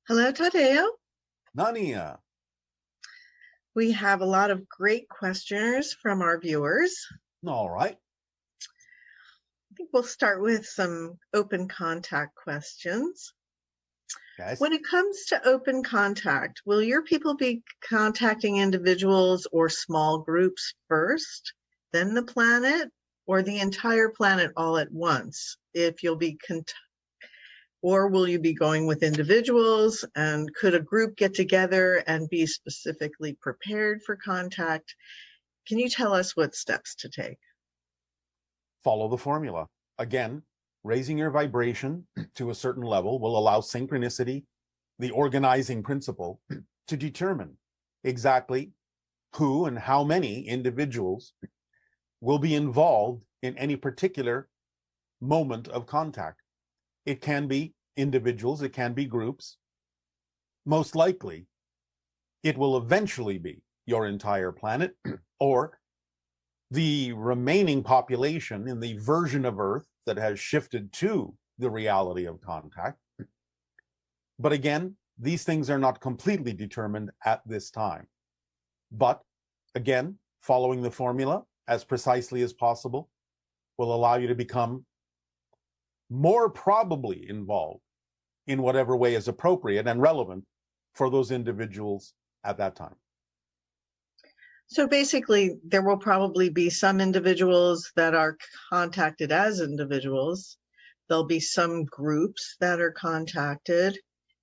Hello, Tadeo. Nania. We have a lot of great questioners from our viewers. All right. I think we'll start with some open contact questions. Yes. When it comes to open contact, will your people be contacting individuals or small groups first, then the planet, or the entire planet all at once? Or will you be going with individuals, and could a group get together and be specifically prepared for contact? Can you tell us what steps to take? Follow the formula. Again, raising your vibration to a certain level will allow synchronicity, the organizing principle, to determine exactly who and how many individuals will be involved in any particular moment of contact. It can be individuals, it can be groups. Most likely, it will eventually be your entire planet or the remaining population in the version of Earth that has shifted to the reality of contact. But again, these things are not completely determined at this time. But again, following the formula as precisely as possible will allow you to become more probably involved in whatever way is appropriate and relevant for those individuals at that time. So basically, there will probably be some individuals that are contacted as individuals. There'll be some groups that are contacted.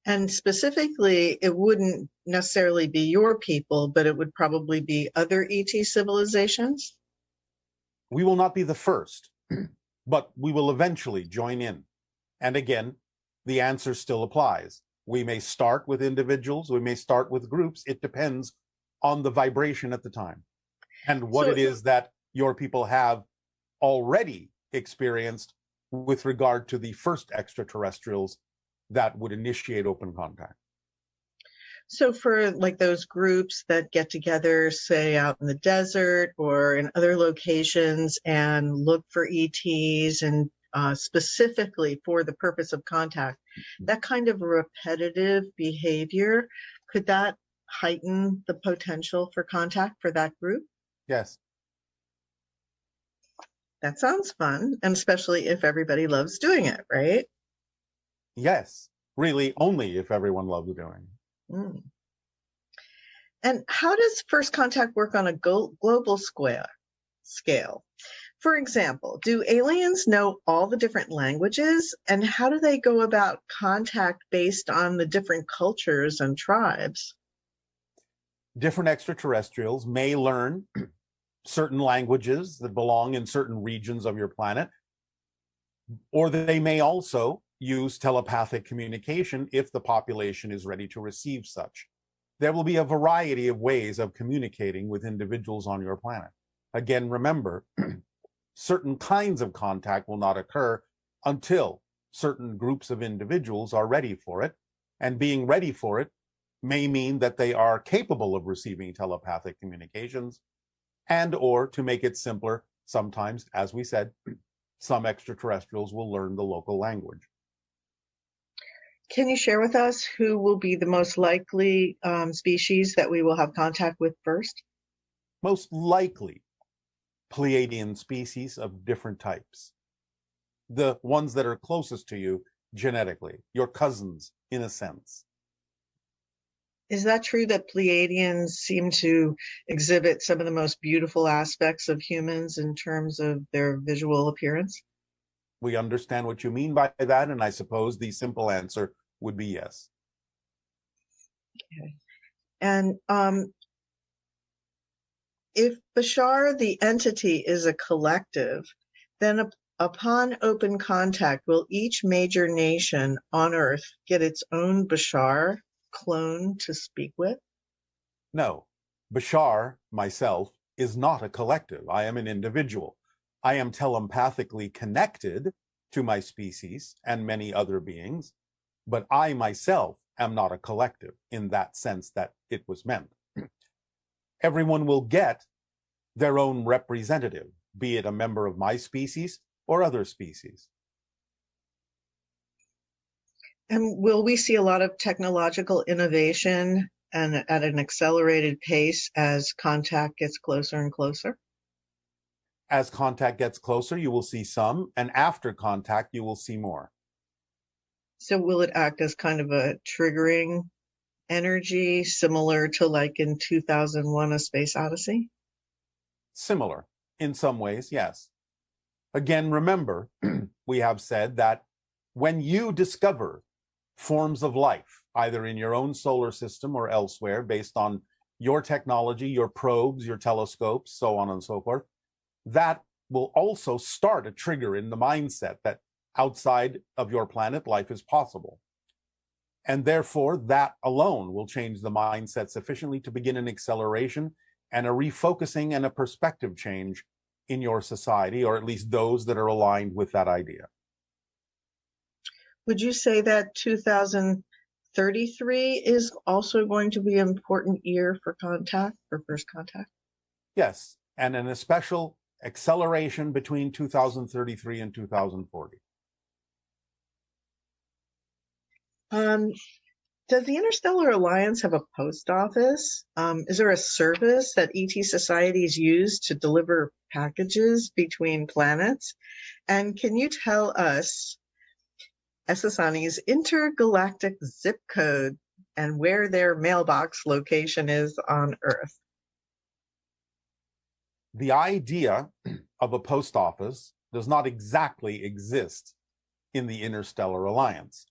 And specifically, it wouldn't necessarily be your people, but it would probably be other ET civilizations. We will not be the first, but we will eventually join in. And again, the answer still applies. We may start with individuals, we may start with groups. It depends on the vibration at the time and what it is that your people have already experienced with regard to the first extraterrestrials that would initiate open contact. So for like those groups that get together, say out in the desert or in other locations and look for ETs and specifically for the purpose of contact, that kind of repetitive behavior, could that heighten the potential for contact for that group? Yes. That sounds fun, and especially if everybody loves doing it, right? Yes, really only if everyone loves doing it. Mm. And how does first contact work on a global scale? For example, do aliens know all the different languages, and how do they go about contact based on the different cultures and tribes? Different extraterrestrials may learn certain languages that belong in certain regions of your planet, or they may also use telepathic communication if the population is ready to receive such. There will be a variety of ways of communicating with individuals on your planet. Again, remember, certain kinds of contact will not occur until certain groups of individuals are ready for it, and being ready for it may mean that they are capable of receiving telepathic communications, and or, to make it simpler, sometimes, as we said, some extraterrestrials will learn the local language. Can you share with us who will be the most likely species that we will have contact with first? Most likely, Pleiadian species of different types. The ones that are closest to you genetically, your cousins, in a sense. Is that true that Pleiadians seem to exhibit some of the most beautiful aspects of humans in terms of their visual appearance? We understand what you mean by that, and I suppose the simple answer would be yes. Okay. And if Bashar, the entity, is a collective, then upon open contact, will each major nation on Earth get its own Bashar clone to speak with? No. Bashar, myself, is not a collective. I am an individual. I am telepathically connected to my species and many other beings, but I myself am not a collective in that sense that it was meant. Everyone will get their own representative, be it a member of my species or other species. And will we see a lot of technological innovation and at an accelerated pace as contact gets closer and closer? As contact gets closer, you will see some, and after contact, you will see more. So will it act as kind of a triggering energy similar to like in 2001 A Space Odyssey? Similar in some ways, yes. Again, remember, we have said that when you discover forms of life, either in your own solar system or elsewhere, based on your technology, your probes, your telescopes, so on and so forth, that will also start a trigger in the mindset that outside of your planet, life is possible. And therefore, that alone will change the mindset sufficiently to begin an acceleration and a refocusing and a perspective change in your society, or at least those that are aligned with that idea. Would you say that 2033 is also going to be an important year for contact, for first contact? Yes, and an especial acceleration between 2033 and 2040. Does the Interstellar Alliance have a post office? Is there a service that ET societies use to deliver packages between planets? And can you tell us Essassani's intergalactic zip code and where their mailbox location is on Earth? The idea of a post office does not exactly exist in the Interstellar Alliance.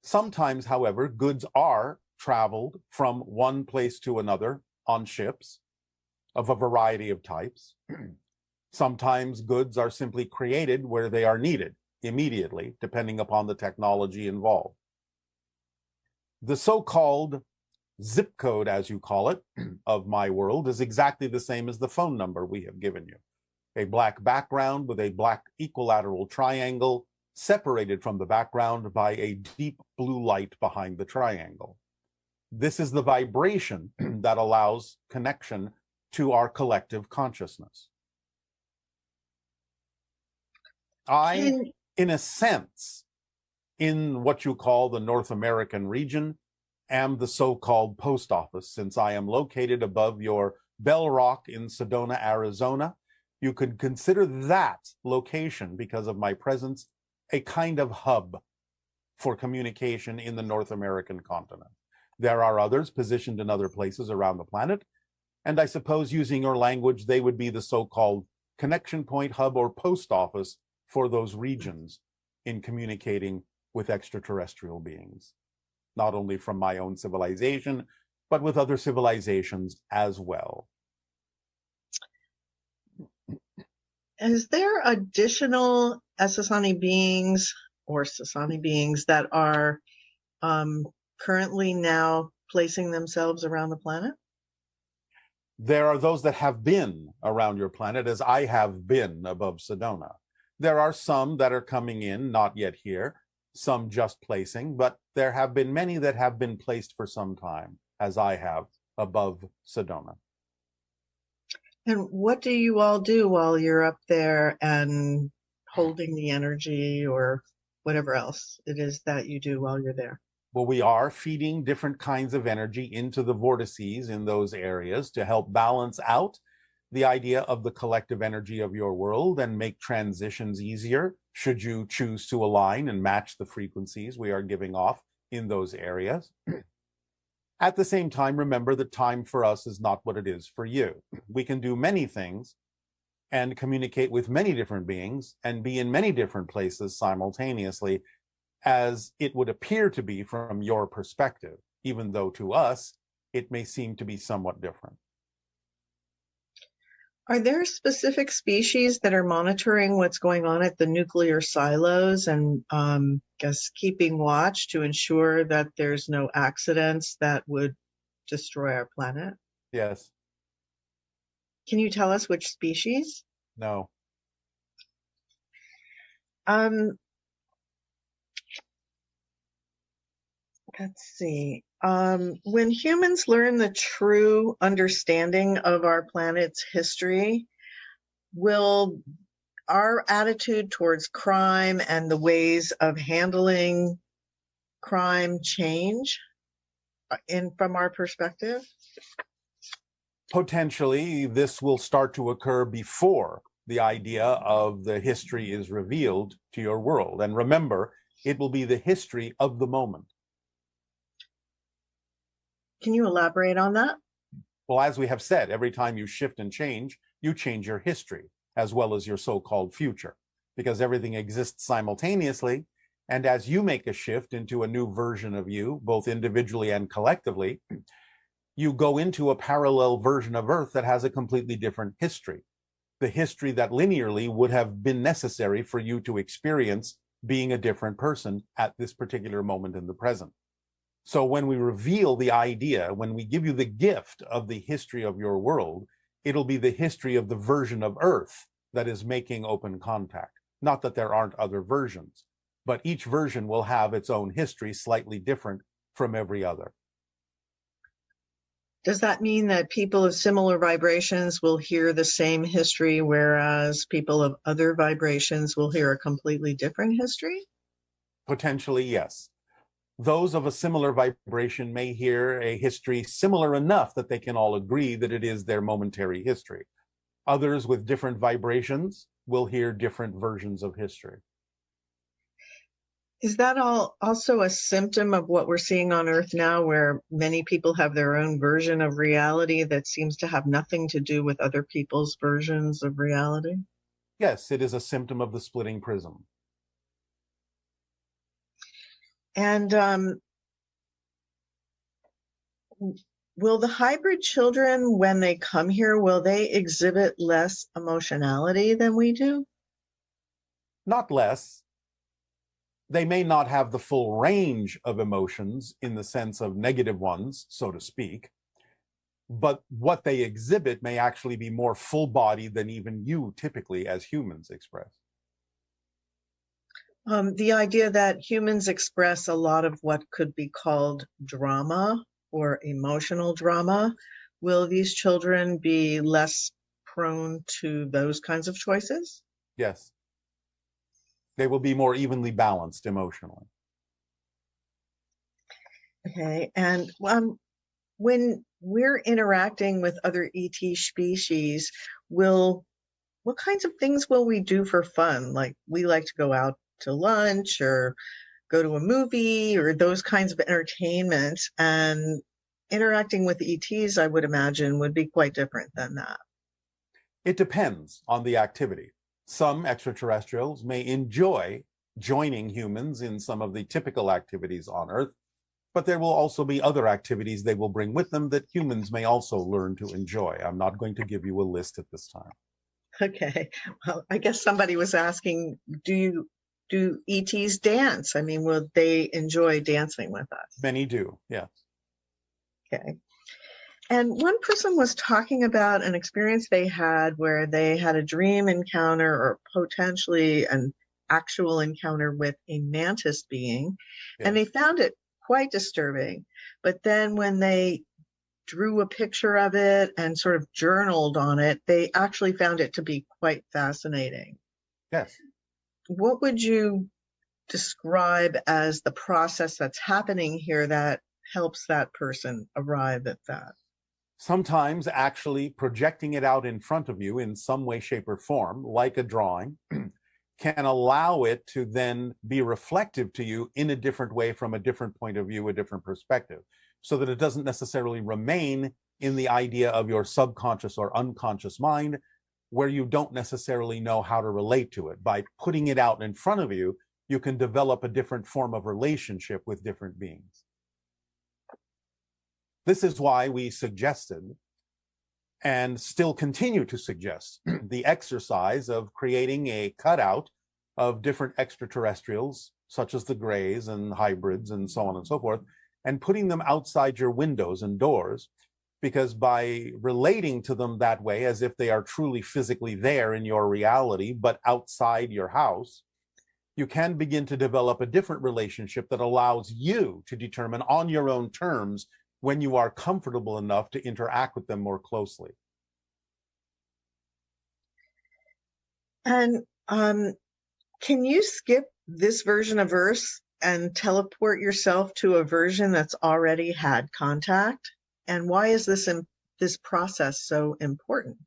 Sometimes, however, goods are traveled from one place to another on ships of a variety of types. Sometimes goods are simply created where they are needed immediately, depending upon the technology involved. The so-called zip code, as you call it, of my world is exactly the same as the phone number we have given you. A black background with a black equilateral triangle separated from the background by a deep blue light behind the triangle. This is the vibration that allows connection to our collective consciousness. I, in a sense, in what you call the North American region, am the so-called post office, since I am located above your Bell Rock in Sedona, Arizona. You could consider that location, because of my presence, a kind of hub for communication in the North American continent. There are others positioned in other places around the planet, and I suppose, using your language, they would be the so-called connection point, hub, or post office for those regions in communicating with extraterrestrial beings, not only from my own civilization, but with other civilizations as well. Is there additional Essassani beings or Sassani beings that are currently now placing themselves around the planet? There are those that have been around your planet, as I have been above Sedona. There are some that are coming in, not yet here, some just placing, but there have been many that have been placed for some time, as I have above Sedona. And what do you all do while you're up there and holding the energy or whatever else it is that you do while you're there? Well, we are feeding different kinds of energy into the vortices in those areas to help balance out the idea of the collective energy of your world and make transitions easier, should you choose to align and match the frequencies we are giving off in those areas. At the same time, remember that time for us is not what it is for you. We can do many things and communicate with many different beings and be in many different places simultaneously, as it would appear to be from your perspective, even though to us, it may seem to be somewhat different. Are there specific species that are monitoring what's going on at the nuclear silos and guess keeping watch to ensure that there's no accidents that would destroy our planet? Yes. Can you tell us which species? No. Let's see. When humans learn the true understanding of our planet's history, will our attitude towards crime and the ways of handling crime change from our perspective? Potentially, this will start to occur before the idea of the history is revealed to your world. And remember, it will be the history of the moment. Can you elaborate on that? Well, as we have said, every time you shift and change, you change your history as well as your so-called future, because everything exists simultaneously. And as you make a shift into a new version of you, both individually and collectively, you go into a parallel version of Earth that has a completely different history, the history that linearly would have been necessary for you to experience being a different person at this particular moment in the present. So when we reveal the idea, when we give you the gift of the history of your world, it'll be the history of the version of Earth that is making open contact. Not that there aren't other versions, but each version will have its own history, slightly different from every other. Does that mean that people of similar vibrations will hear the same history, whereas people of other vibrations will hear a completely different history? Potentially, yes. Those of a similar vibration may hear a history similar enough that they can all agree that it is their momentary history. Others with different vibrations will hear different versions of history. Is that also a symptom of what we're seeing on Earth now, where many people have their own version of reality that seems to have nothing to do with other people's versions of reality? Yes, it is a symptom of the splitting prism. And will the hybrid children, when they come here, will they exhibit less emotionality than we do? Not less. They may not have the full range of emotions in the sense of negative ones, so to speak, but what they exhibit may actually be more full-bodied than even you typically as humans express. The idea that humans express a lot of what could be called drama or emotional drama, will these children be less prone to those kinds of choices? Yes. They will be more evenly balanced emotionally. Okay, and when we're interacting with other ET species, what kinds of things will we do for fun? Like, we like to go out to lunch or go to a movie or those kinds of entertainment, and interacting with ETs, I would imagine, would be quite different than that. It depends on the activity. Some extraterrestrials may enjoy joining humans in some of the typical activities on Earth, but there will also be other activities they will bring with them that humans may also learn to enjoy. I'm not going to give you a list at this time. Okay, well, I guess somebody was asking, do ETs dance? I mean, will they enjoy dancing with us? Many do, yes. Okay. And one person was talking about an experience they had where they had a dream encounter or potentially an actual encounter with a mantis being, Yes. and they found it quite disturbing. But then when they drew a picture of it and sort of journaled on it, they actually found it to be quite fascinating. Yes. What would you describe as the process that's happening here that helps that person arrive at that? Sometimes actually projecting it out in front of you in some way, shape, or form, like a drawing, can allow it to then be reflective to you in a different way, from a different point of view, a different perspective, so that it doesn't necessarily remain in the idea of your subconscious or unconscious mind, where you don't necessarily know how to relate to it. By putting it out in front of you, you can develop a different form of relationship with different beings. This is why we suggested, and still continue to suggest, the exercise of creating a cutout of different extraterrestrials, such as the Greys and hybrids and so on and so forth, and putting them outside your windows and doors, because by relating to them that way, as if they are truly physically there in your reality, but outside your house, you can begin to develop a different relationship that allows you to determine on your own terms when you are comfortable enough to interact with them more closely. And can you skip this version of Earth and teleport yourself to a version that's already had contact? And why is this process so important?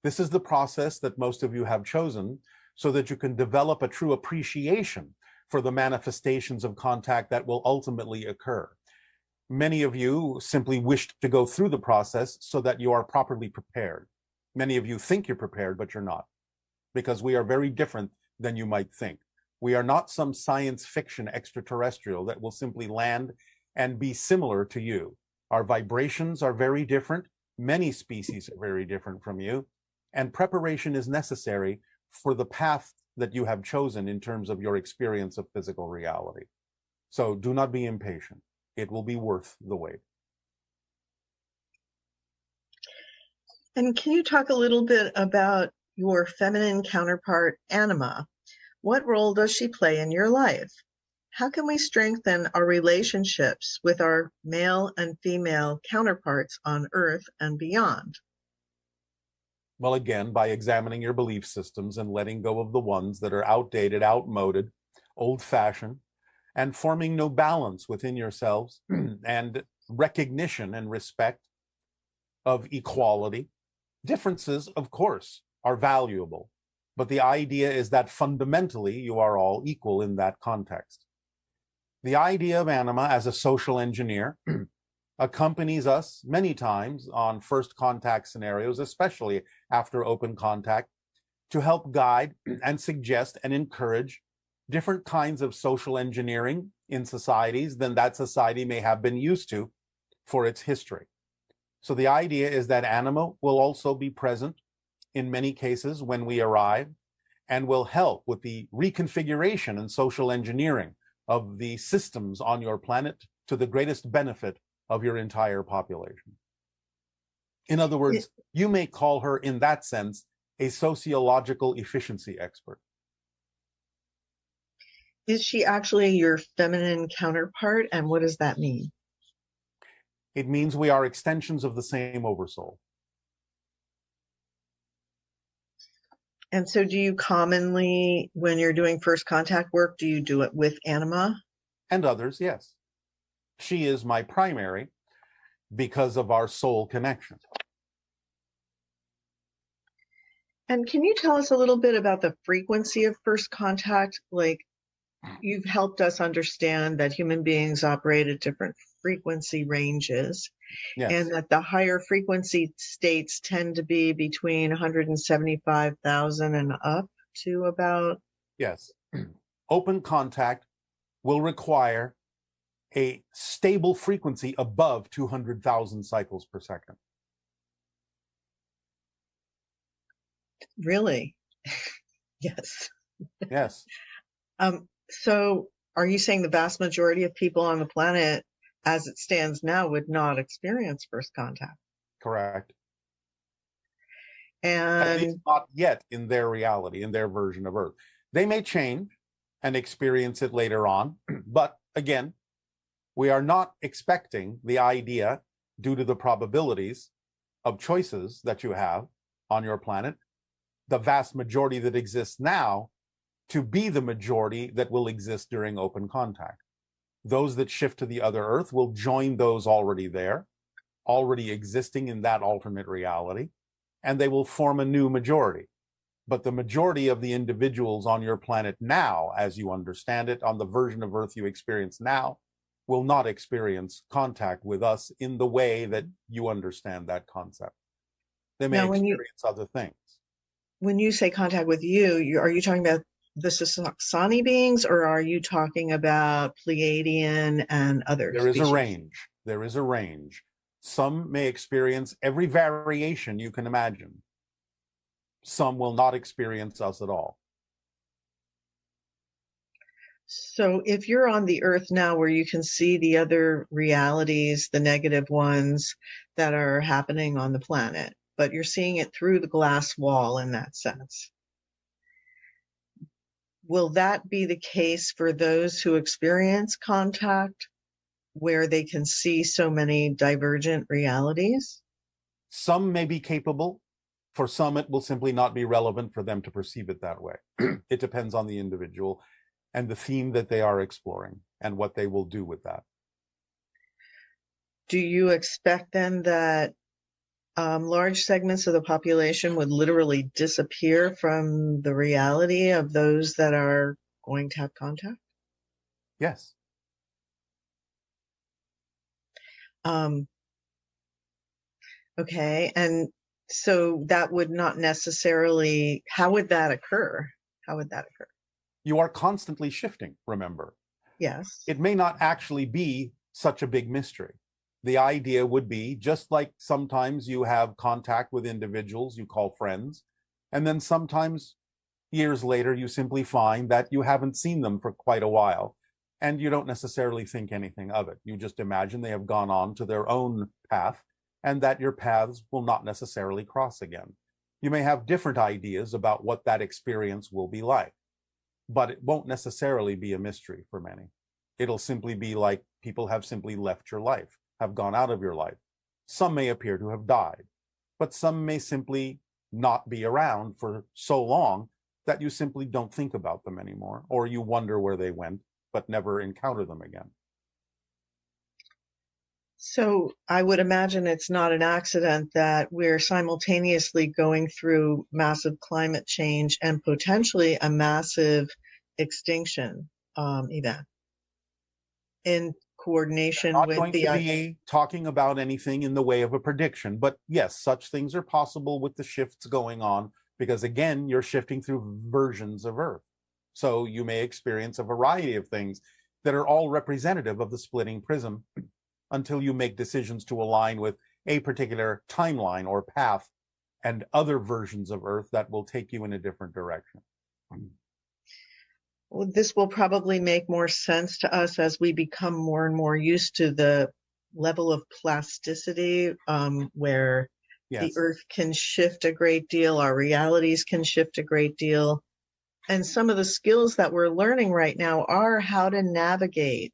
This is the process that most of you have chosen so that you can develop a true appreciation for the manifestations of contact that will ultimately occur. Many of you simply wish to go through the process so that you are properly prepared. Many of you think you're prepared, but you're not, because we are very different than you might think. We are not some science fiction extraterrestrial that will simply land and be similar to you. Our vibrations are very different. Many species are very different from you, and preparation is necessary for the path that you have chosen in terms of your experience of physical reality. So do not be impatient. It will be worth the wait. And can you talk a little bit about your feminine counterpart, Anima? What role does she play in your life? How can we strengthen our relationships with our male and female counterparts on Earth and beyond? Well, again, by examining your belief systems and letting go of the ones that are outdated, outmoded, old-fashioned, and forming no balance within yourselves and recognition and respect of equality. Differences, of course, are valuable, but the idea is that fundamentally you are all equal in that context. The idea of Anima as a social engineer accompanies us many times on first contact scenarios, especially after open contact, to help guide and suggest and encourage different kinds of social engineering in societies than that society may have been used to for its history. So the idea is that Anima will also be present in many cases when we arrive and will help with the reconfiguration and social engineering of the systems on your planet to the greatest benefit of your entire population. In other words, you may call her in that sense a sociological efficiency expert. Is she actually your feminine counterpart, and what does that mean? It means we are extensions of the same oversoul. And so do you commonly, when you're doing first contact work, do you do it with Anima? And others, yes. She is my primary because of our soul connection. And can you tell us a little bit about the frequency of first contact? Like, you've helped us understand that human beings operate at different frequency ranges, Yes. and that the higher frequency states tend to be between 175,000 and up to about... Yes. Open contact will require a stable frequency above 200,000 cycles per second. Really? Yes. Yes. So are you saying the vast majority of people on the planet, as it stands now, would not experience first contact? Correct. And at least not yet in their reality, in their version of Earth. They may change and experience it later on, but again, we are not expecting the idea, due to the probabilities of choices that you have on your planet, the vast majority that exists now, to be the majority that will exist during open contact. Those that shift to the other Earth will join those already there, already existing in that alternate reality, and they will form a new majority. But the majority of the individuals on your planet now, as you understand it, on the version of Earth you experience now, will not experience contact with us in the way that you understand that concept. They may experience other things. When you say contact with you, are you talking about the Sassani beings, or are you talking about Pleiadian and others? There is a range. There is a range. Some may experience every variation you can imagine. Some will not experience us at all. So if you're on the Earth now where you can see the other realities, the negative ones that are happening on the planet, but you're seeing it through the glass wall in that sense, will that be the case for those who experience contact, where they can see so many divergent realities? Some may be capable. For some, it will simply not be relevant for them to perceive it that way. It depends on the individual. and the theme that they are exploring and what they will do with that. Do you expect then that large segments of the population would literally disappear from the reality of those that are going to have contact? Yes. Okay, and so that would not necessarily, how would that occur? How would that occur? You are constantly shifting, remember. Yes. It may not actually be such a big mystery. The idea would be just like sometimes you have contact with individuals you call friends, and then sometimes years later you simply find that you haven't seen them for quite a while, and you don't necessarily think anything of it. You just imagine they have gone on to their own path, and that your paths will not necessarily cross again. You may have different ideas about what that experience will be like, but it won't necessarily be a mystery for many. It'll simply be like people have simply left your life, have gone out of your life. Some may appear to have died, but some may simply not be around for so long that you simply don't think about them anymore, or you wonder where they went, but never encounter them again. So I would imagine it's not an accident that we're simultaneously going through massive climate change and potentially a massive extinction event in coordination Not with going to be talking about anything in the way of a prediction, but yes, such things are possible with the shifts going on, because again, you're shifting through versions of Earth. So you may experience a variety of things that are all representative of the splitting prism until you make decisions to align with a particular timeline or path and other versions of Earth that will take you in a different direction. Well, this will probably make more sense to us as we become more and more used to the level of plasticity where the Earth can shift a great deal, our realities can shift a great deal. And some of the skills that we're learning right now are how to navigate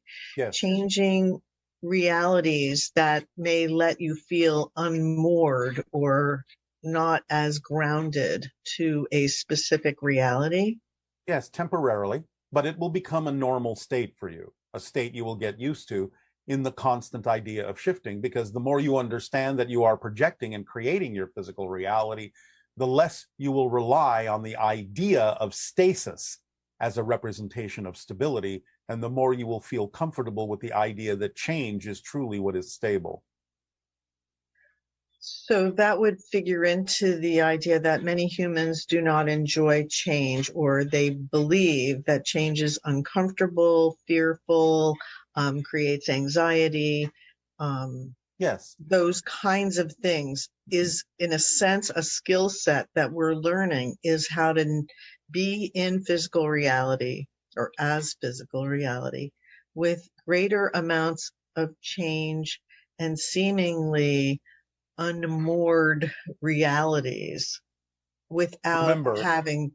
changing realities that may let you feel unmoored or not as grounded to a specific reality. Yes, temporarily, but it will become a normal state for you, a state you will get used to in the constant idea of shifting, because the more you understand that you are projecting and creating your physical reality, the less you will rely on the idea of stasis as a representation of stability, and the more you will feel comfortable with the idea that change is truly what is stable. So that would figure into the idea that many humans do not enjoy change, or they believe that change is uncomfortable, fearful, creates anxiety. Yes. Those kinds of things is, in a sense, a skill set that we're learning, is how to be in physical reality or as physical reality with greater amounts of change and seemingly unmoored realities without having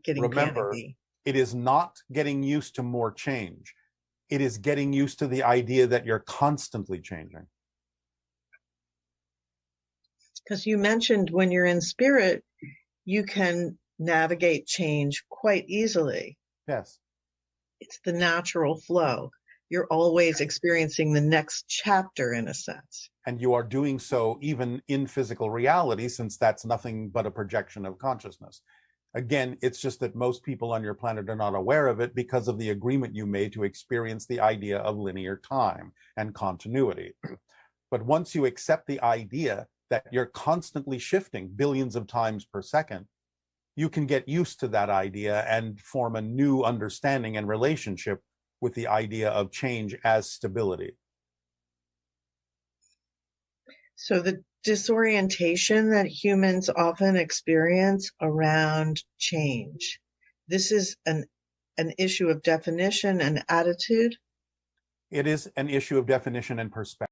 getting panicky. It is not getting used to more change. It is getting used to the idea that you're constantly changing. Because you mentioned when you're in spirit, you can navigate change quite easily. Yes. It's the natural flow. You're always experiencing the next chapter in a sense. And you are doing so even in physical reality, since that's nothing but a projection of consciousness. Again, it's just that most people on your planet are not aware of it because of the agreement you made to experience the idea of linear time and continuity. But once you accept the idea that you're constantly shifting billions of times per second, you can get used to that idea and form a new understanding and relationship with the idea of change as stability. So the disorientation that humans often experience around change, this is an issue of definition and attitude? It is an issue of definition and perspective.